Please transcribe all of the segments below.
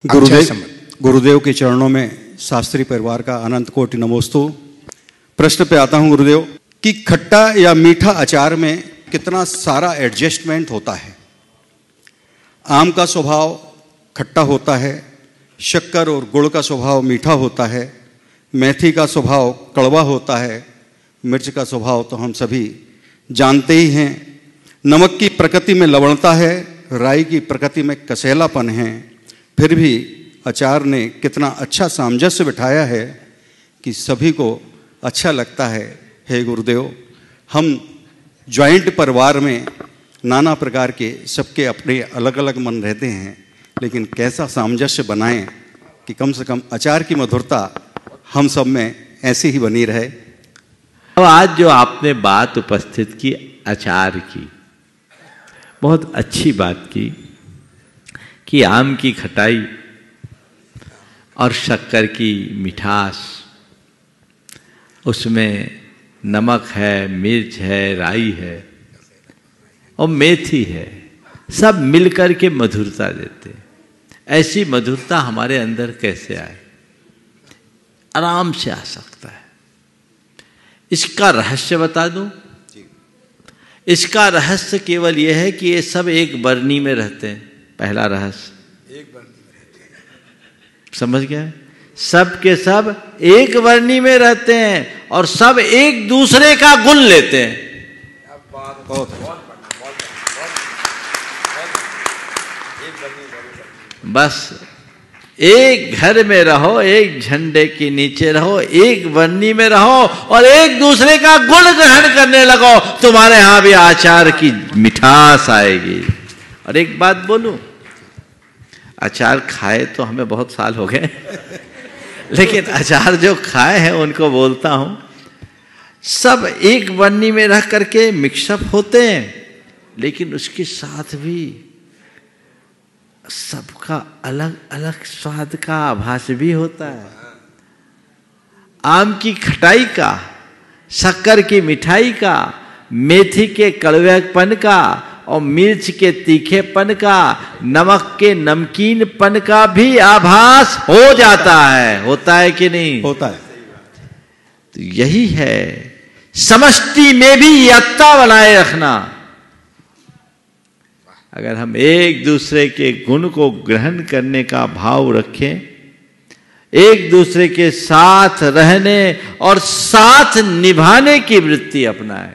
गुरुदेव के चरणों में शास्त्री परिवार का अनंत कोटि नमोस्तु। प्रश्न पे आता हूं गुरुदेव कि खट्टा या मीठा अचार में कितना सारा एडजस्टमेंट होता है। आम का स्वभाव खट्टा होता है, शक्कर और गुड़ का स्वभाव मीठा होता है, मेथी का स्वभाव कड़वा होता है, मिर्च का स्वभाव तो हम सभी जानते ही हैं। नमक की प्रकृति में लवणता है, राई की प्रकृति में कसैलापन है, फिर भी अचार ने कितना अच्छा सामंजस्य बिठाया है कि सभी को अच्छा लगता है। हे गुरुदेव, हम जॉइंट परिवार में नाना प्रकार के सबके अपने अलग अलग मन रहते हैं, लेकिन कैसा सामंजस्य बनाएं कि कम से कम अचार की मधुरता हम सब में ऐसी ही बनी रहे। अब आज जो आपने बात उपस्थित की अचार की, बहुत अच्छी बात की कि आम की खटाई और शक्कर की मिठास, उसमें नमक है, मिर्च है, राई है और मेथी है, सब मिलकर के मधुरता देते हैं। ऐसी मधुरता हमारे अंदर कैसे आए? आराम से आ सकता है। इसका रहस्य बता दूं? इसका रहस्य केवल यह है कि ये सब एक बरनी में रहते हैं। पहला रहस्य, एक बरनी में रहते हैं। समझ गए? सब के सब एक बरनी में रहते हैं और सब एक दूसरे का गुण लेते हैं। बस एक घर में रहो, एक झंडे के नीचे रहो, एक बरनी में रहो और एक दूसरे का गुण ग्रहण करने लगो, तुम्हारे यहां भी अचार की मिठास आएगी। और एक बात बोलूं, अचार खाए तो हमें बहुत साल हो गए लेकिन अचार जो खाए हैं उनको बोलता हूं, सब एक बरनी में रह करके मिक्सअप होते हैं, लेकिन उसके साथ भी सबका अलग अलग स्वाद का आभास भी होता है। आम की खटाई का, शक्कर की मिठाई का, मेथी के कड़वेपन का और मिर्च के तीखेपन का, नमक के नमकीनपन का भी आभास हो जाता है। होता है कि नहीं? होता है। तो यही है समष्टि में भी एकता बनाए रखना। अगर हम एक दूसरे के गुण को ग्रहण करने का भाव रखें, एक दूसरे के साथ रहने और साथ निभाने की वृत्ति अपनाएं,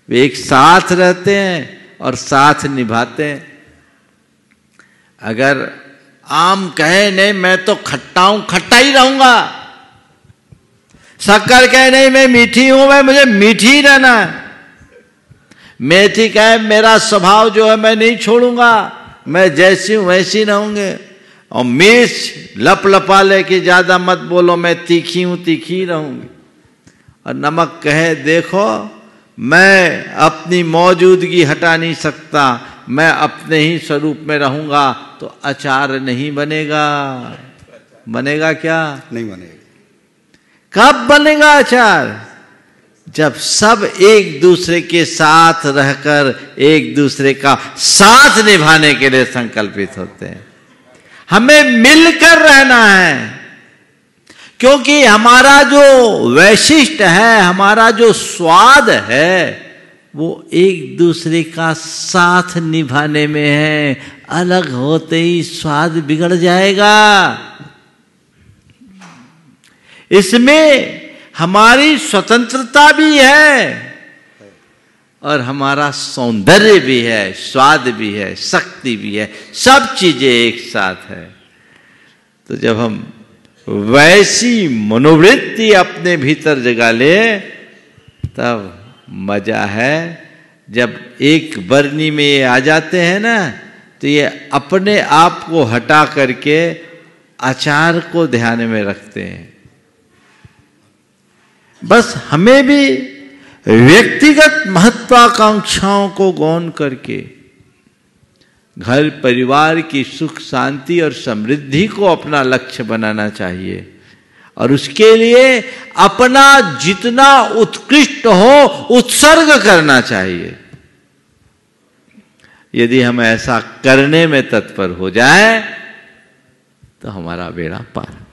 वे एक साथ रहते हैं और साथ निभाते हैं। अगर आम कहे नहीं मैं तो खट्टा हूं, खट्टा ही रहूंगा, शक्कर कहे नहीं मैं मीठी हूं, मैं मुझे मीठी ही रहना है, मेथी कहे मेरा स्वभाव जो है मैं नहीं छोड़ूंगा, मैं जैसी हूं वैसी रहूंगे, और मिर्च लप लपा ले कि ज्यादा मत बोलो, मैं तीखी हूं तीखी रहूंगी, और नमक कहे देखो मैं अपनी मौजूदगी हटा नहीं सकता, मैं अपने ही स्वरूप में रहूंगा, तो अचार नहीं बनेगा। बनेगा क्या? नहीं बनेगा। कब बनेगा अचार? जब सब एक दूसरे के साथ रहकर एक दूसरे का साथ निभाने के लिए संकल्पित होते हैं। हमें मिलकर रहना है, क्योंकि हमारा जो वैशिष्ट है, हमारा जो स्वाद है, वो एक दूसरे का साथ निभाने में है। अलग होते ही स्वाद बिगड़ जाएगा। इसमें हमारी स्वतंत्रता भी है और हमारा सौंदर्य भी है, स्वाद भी है, शक्ति भी है, सब चीजें एक साथ है। तो जब हम वैसी मनोवृत्ति अपने भीतर जगा ले, तब मजा है। जब एक बरनी में ये आ जाते हैं ना, तो ये अपने आप को हटा करके अचार को ध्यान में रखते हैं। बस हमें भी व्यक्तिगत महत्वाकांक्षाओं को गौण करके घर परिवार की सुख शांति और समृद्धि को अपना लक्ष्य बनाना चाहिए, और उसके लिए अपना जितना उत्कृष्ट हो उत्सर्ग करना चाहिए। यदि हम ऐसा करने में तत्पर हो जाए तो हमारा बेड़ा पार।